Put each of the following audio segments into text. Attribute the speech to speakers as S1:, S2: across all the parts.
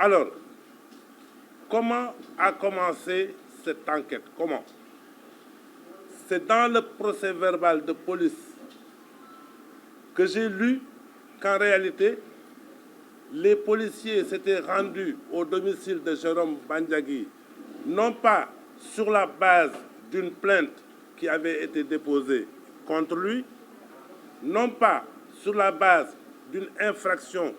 S1: Alors, comment a commencé cette enquête? Comment? C'est dans le procès-verbal de police que j'ai lu qu'en réalité, les policiers s'étaient rendus au domicile de Jérôme Bandiagui, non pas sur la base d'une plainte qui avait été déposée contre lui, non pas sur la base d'une infraction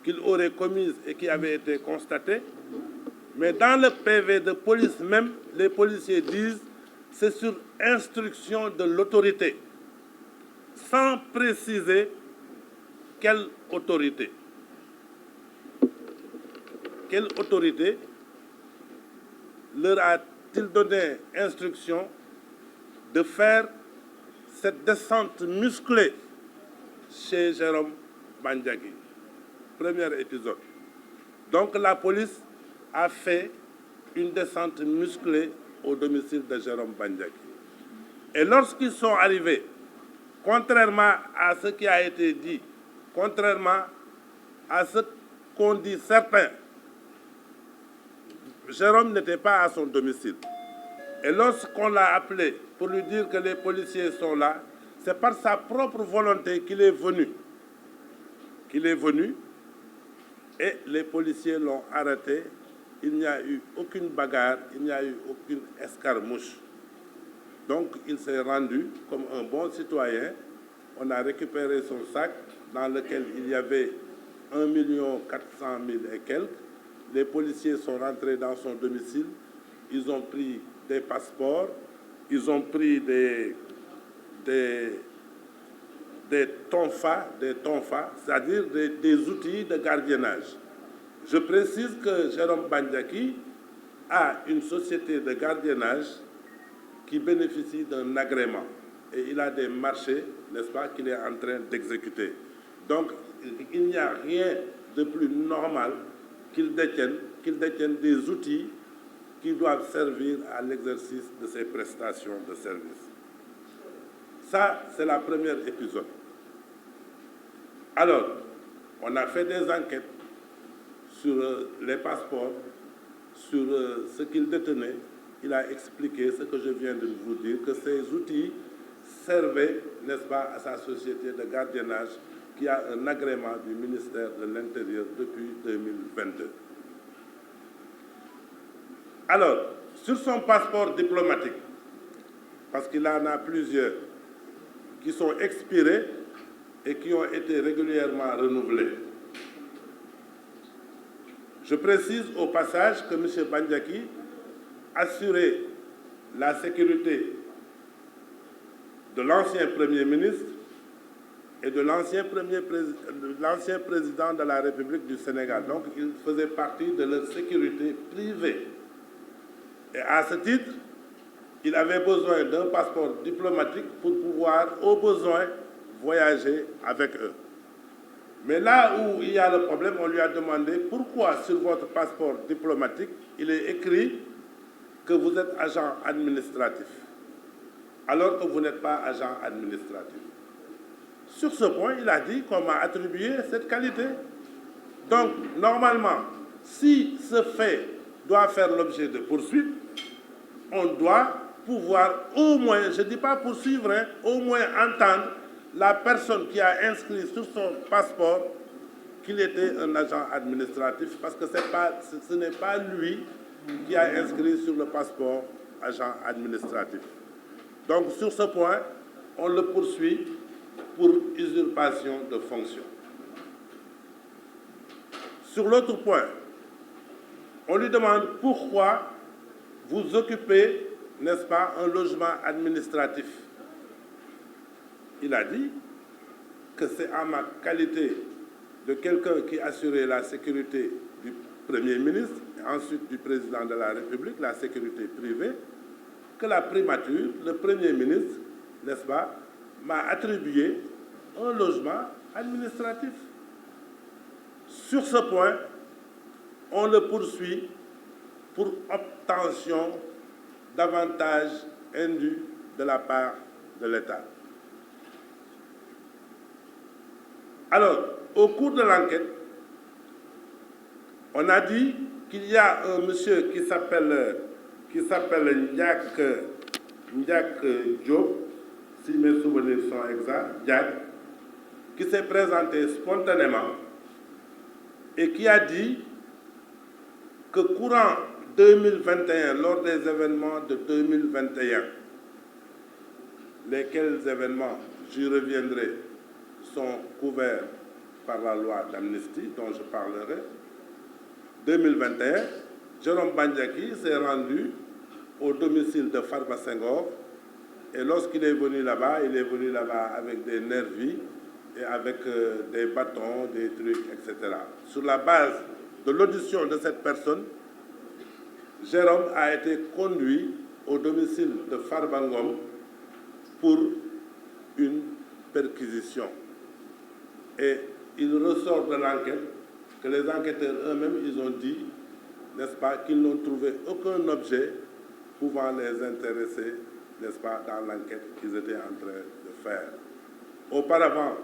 S1: qu'il aurait commise et qui avait été constatée, mais dans le PV de police même, les policiers disent c'est sur instruction de l'autorité, sans préciser quelle autorité. Quelle autorité leur a-t-il donné instruction de faire cette descente musclée chez Jérôme Bandiagui? Premier épisode. Donc la police a fait une descente musclée au domicile de Jérôme Bandiagui. Et lorsqu'ils sont arrivés, contrairement à ce qui a été dit, contrairement à ce qu'ont dit certains, Jérôme n'était pas à son domicile. Et lorsqu'on l'a appelé pour lui dire que les policiers sont là, c'est par sa propre volonté qu'il est venu. Et les policiers l'ont arrêté. Il n'y a eu aucune bagarre, il n'y a eu aucune escarmouche. Donc il s'est rendu comme un bon citoyen. On a récupéré son sac dans lequel il y avait 1 400 000 et quelques. Les policiers sont rentrés dans son domicile. Ils ont pris des passeports, ils ont pris des tonfas, c'est-à-dire des outils de gardiennage. Je précise que Jérôme Bandiagui a une société de gardiennage qui bénéficie d'un agrément. Et il a des marchés, n'est-ce pas, qu'il est en train d'exécuter. Donc, il n'y a rien de plus normal qu'il détienne des outils qui doivent servir à l'exercice de ses prestations de service. Ça, c'est la première épisode. Alors, on a fait des enquêtes sur les passeports, sur ce qu'il détenait. Il a expliqué ce que je viens de vous dire, que ces outils servaient, n'est-ce pas, à sa société de gardiennage qui a un agrément du ministère de l'Intérieur depuis 2022. Alors, sur son passeport diplomatique, parce qu'il en a plusieurs qui sont expirés et qui ont été régulièrement renouvelés. Je précise au passage que M. Bandiagui assurait la sécurité de l'ancien Premier ministre et de l'ancien président de la République du Sénégal. Donc, il faisait partie de leur sécurité privée. Et à ce titre, il avait besoin d'un passeport diplomatique pour pouvoir, au besoin, voyager avec eux. Mais là où il y a le problème, on lui a demandé pourquoi sur votre passeport diplomatique, il est écrit que vous êtes agent administratif, alors que vous n'êtes pas agent administratif. Sur ce point, il a dit qu'on m'a attribué cette qualité. Donc, normalement, si ce fait doit faire l'objet de poursuites, on doit pouvoir au moins, je ne dis pas poursuivre, au moins entendre la personne qui a inscrit sur son passeport qu'il était un agent administratif, parce que ce n'est pas lui qui a inscrit sur le passeport agent administratif. Donc sur ce point, on le poursuit pour usurpation de fonction. Sur l'autre point, on lui demande pourquoi vous occupez, n'est-ce pas, un logement administratif. Il a dit que c'est en ma qualité de quelqu'un qui assurait la sécurité du Premier ministre, et ensuite du Président de la République, la sécurité privée, que la primature, le Premier ministre, n'est-ce pas, m'a attribué un logement administratif. Sur ce point, on le poursuit pour obtention d'avantages indus de la part de l'État. Alors, au cours de l'enquête, On a dit qu'il y a un monsieur qui s'appelle Ndiak Diop, si mes souvenirs sont exacts, Ndiak, qui s'est présenté spontanément et qui a dit que courant 2021, lors des événements de 2021, lesquels événements, j'y reviendrai, sont couverts par la loi d'amnistie dont je parlerai, 2021, Jérôme Bandiaki s'est rendu au domicile de Farba Senghor et lorsqu'il est venu là-bas, il est venu là-bas avec des nervis et avec des bâtons, des trucs, etc. Sur la base de l'audition de cette personne, Jérôme a été conduit au domicile de Farba Ngom pour une perquisition. Et il ressort de l'enquête que les enquêteurs eux-mêmes, ils ont dit, n'est-ce pas, qu'ils n'ont trouvé aucun objet pouvant les intéresser, n'est-ce pas, dans l'enquête qu'ils étaient en train de faire. Auparavant,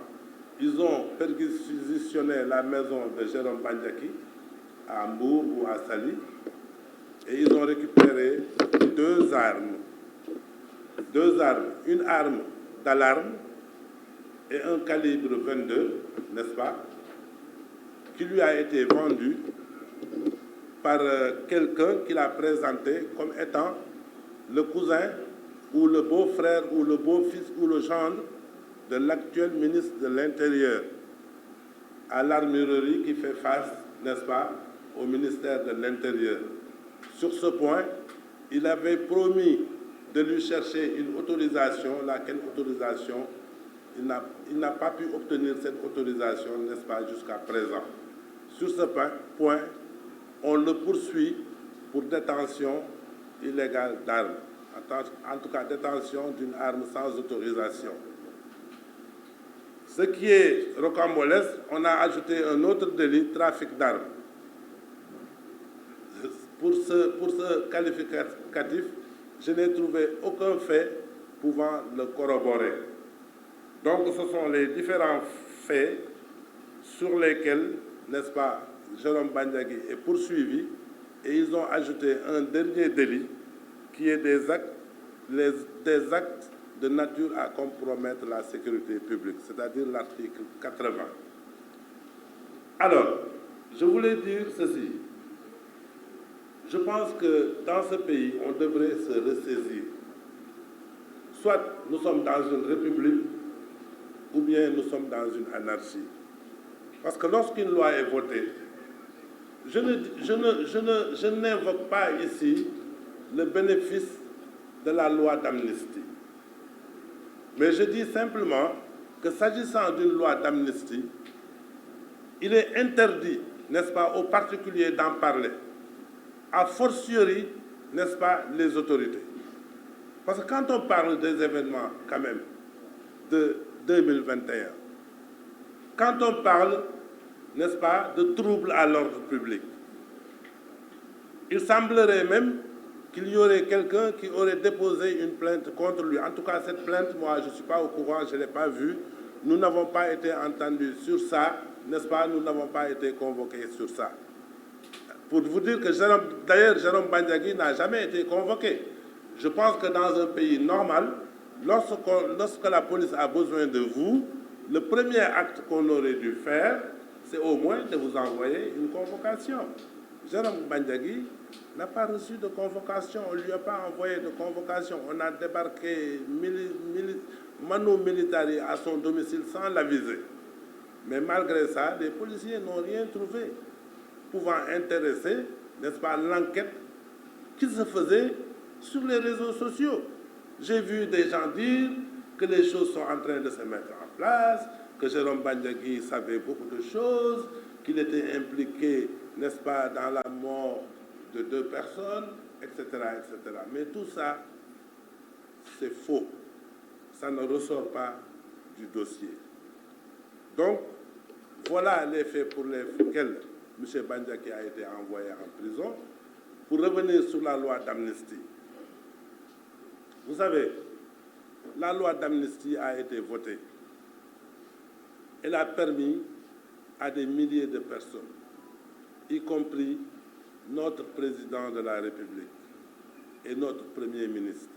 S1: ils ont perquisitionné la maison de Jérôme Bandiaki à Mbour ou à Saly et ils ont récupéré deux armes, une arme d'alarme et un calibre 22, n'est-ce pas, qui lui a été vendu par quelqu'un qui l'a présenté comme étant le cousin ou le beau-frère ou le beau-fils ou le gendre de l'actuel ministre de l'Intérieur à l'armurerie qui fait face, n'est-ce pas, au ministère de l'Intérieur. Sur ce point, il avait promis de lui chercher une autorisation, laquelle autorisation, il n'a pas pu obtenir cette autorisation, n'est-ce pas, jusqu'à présent. Sur ce point, on le poursuit pour détention illégale d'armes, en tout cas détention d'une arme sans autorisation. Ce qui est rocambolesque, on a ajouté un autre délit, trafic d'armes. Pour ce qualificatif, je n'ai trouvé aucun fait pouvant le corroborer. Donc ce sont les différents faits sur lesquels, n'est-ce pas, Jérôme Bandiaki est poursuivi et ils ont ajouté un dernier délit qui est des actes de nature à compromettre la sécurité publique, c'est-à-dire l'article 80. Alors, je voulais dire ceci. Je pense que dans ce pays, on devrait se ressaisir. Soit nous sommes dans une république, ou bien nous sommes dans une anarchie. Parce que lorsqu'une loi est votée, je n'invoque pas ici le bénéfice de la loi d'amnistie. Mais je dis simplement que s'agissant d'une loi d'amnistie, il est interdit, n'est-ce pas, aux particuliers d'en parler, a fortiori, n'est-ce pas, les autorités. Parce que quand on parle des événements, quand même, de 2021, quand on parle, n'est-ce pas, de troubles à l'ordre public, il semblerait même qu'il y aurait quelqu'un qui aurait déposé une plainte contre lui. En tout cas, cette plainte, moi, je ne suis pas au courant, je ne l'ai pas vue. Nous n'avons pas été entendus sur ça, n'est-ce pas? Nous n'avons pas été convoqués sur ça. Pour vous dire que, d'ailleurs, Jérôme Bandiaki n'a jamais été convoqué. Je pense que dans un pays normal, lorsque la police a besoin de vous, le premier acte qu'on aurait dû faire, c'est au moins de vous envoyer une convocation. Jérôme Bandiaki n'a pas reçu de convocation, on ne lui a pas envoyé de convocation. On a débarqué Manu Militari à son domicile sans l'aviser. Mais malgré ça, les policiers n'ont rien trouvé pouvant intéresser, n'est-ce pas, l'enquête qui se faisait sur les réseaux sociaux. J'ai vu des gens dire que les choses sont en train de se mettre en place, que Jérôme Bandiaki savait beaucoup de choses, qu'il était impliqué, n'est-ce pas, dans la mort de 2 personnes, etc., etc. Mais tout ça, c'est faux. Ça ne ressort pas du dossier. Donc, voilà les faits pour lesquels M. Bandiaki a été envoyé en prison. Pour revenir sur la loi d'amnistie. Vous savez, la loi d'amnistie a été votée. Elle a permis à des milliers de personnes y compris notre président de la République et notre Premier ministre,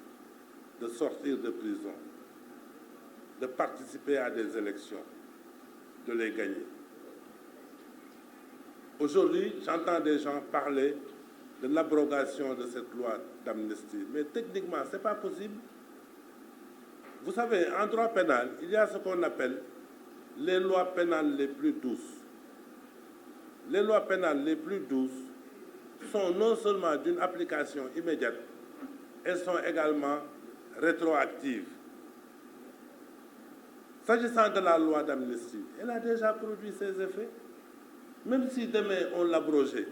S1: de sortir de prison, de participer à des élections, de les gagner. Aujourd'hui, j'entends des gens parler de l'abrogation de cette loi d'amnistie, mais techniquement, ce n'est pas possible. Vous savez, en droit pénal, il y a ce qu'on appelle les lois pénales les plus douces. Les lois pénales les plus douces sont non seulement d'une application immédiate, elles sont également rétroactives. S'agissant de la loi d'amnistie, elle a déjà produit ses effets. Même si demain on l'abrogeait,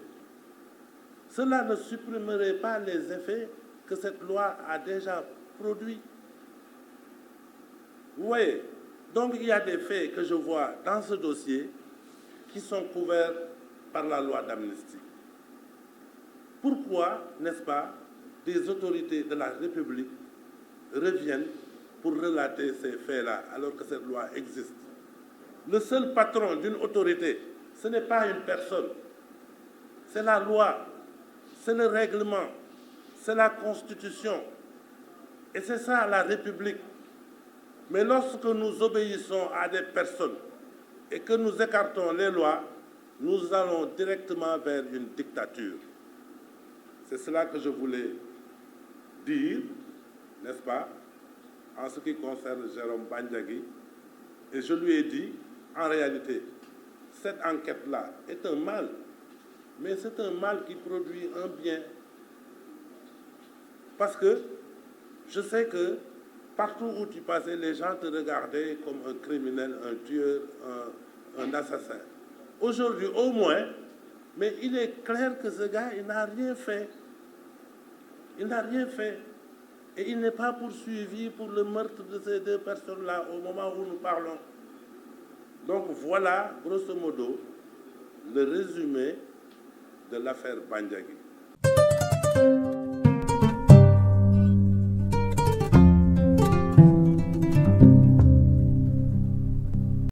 S1: cela ne supprimerait pas les effets que cette loi a déjà produits. Vous voyez, donc il y a des faits que je vois dans ce dossier qui sont couverts par la loi d'amnistie. Pourquoi, n'est-ce pas, des autorités de la République reviennent pour relater ces faits-là alors que cette loi existe? Le seul patron d'une autorité, ce n'est pas une personne, c'est la loi, c'est le règlement, c'est la Constitution. Et c'est ça la République. Mais lorsque nous obéissons à des personnes et que nous écartons les lois, nous allons directement vers une dictature. C'est cela que je voulais dire, n'est-ce pas, en ce qui concerne Jérôme Bandiagui. Et je lui ai dit, en réalité, cette enquête-là est un mal, mais c'est un mal qui produit un bien. Parce que je sais que partout où tu passais, les gens te regardaient comme un criminel, un tueur, un assassin. Aujourd'hui, au moins, mais il est clair que ce gars, il n'a rien fait. Il n'a rien fait. Et il n'est pas poursuivi pour le meurtre de ces deux personnes-là au moment où nous parlons. Donc voilà, grosso modo, le résumé de l'affaire Bandiagui.